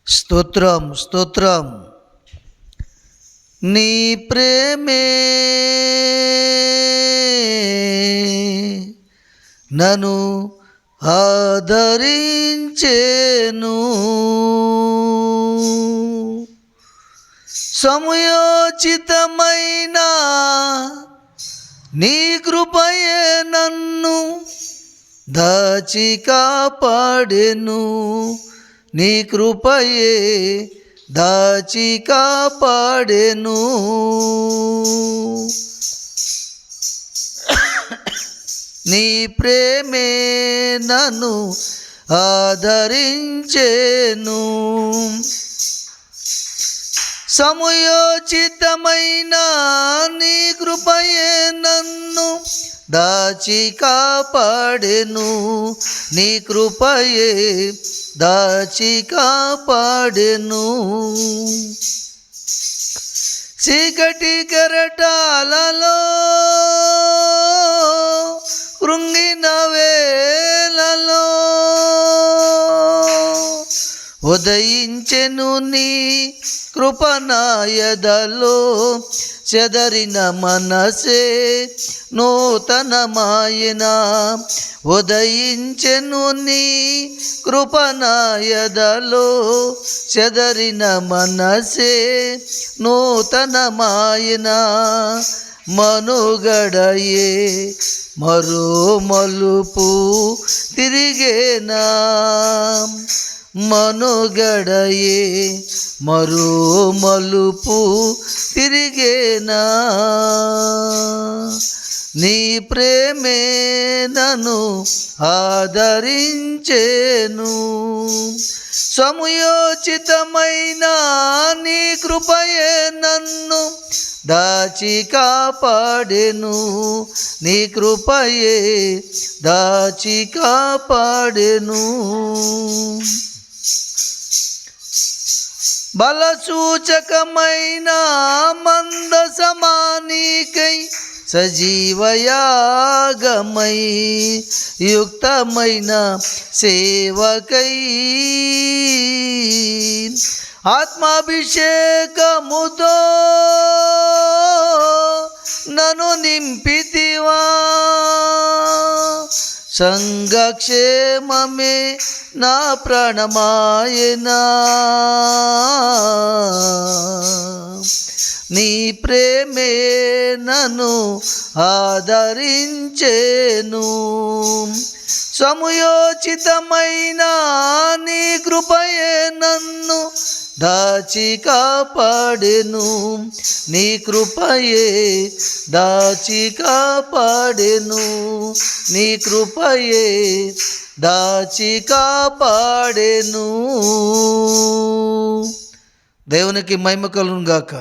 స్తోత్రం స్తోత్రం. నీ ప్రేమే నన్ను ఆదరించెను, సమయోచితమైన నీ కృపయే నన్ను దాచి కాపాడెను, నీ కృపయే దాచి కాపాడెను. నీ ప్రేమే నన్ను ఆదరించెను, సమయోచితమైన నీ కృపయే నన్ను దాచి కాపాడెను, నీ కృపయే దాచి కాపాడెను. చీకటి కెరటాలలో కృంగిన వేళలో ఉదయించెను నీ కృపనాయదలో, చెదరిన మనసే నూతనమాయన. ఉదయించెను నీ కృపనాయదలో, చెదరిన మనసే నూతనమాయన. మనుగడయే మరో మలుపు తిరిగేనా, మనుగడయే మరో మలుపు తిరిగేనా. నీ ప్రేమే నన్ను ఆదరించెను, సమయోచితమైన నీ కృపయే నన్ను దాచి కాపాడెను, నీ కృపయే దాచి కాపాడెను. బలసూచకమైన మందసమానికై సజీవయాగమై యుక్తమైన సేవకై ఆత్మాభిషేకముతో నన్ను నింపితివా, సంఘక్షేమమే నా ప్రాణమాయనా. నీ ప్రేమే నన్ను ఆదరించెను, సమయోచితమైన నీ కృపయే నన్ను దాచి కాపాడెను, నీ కృపయే దాచి కాపాడెను, నీ కృపయే దాచి కాపాడెను. దేవునికి మహిమ కలుగును గాక.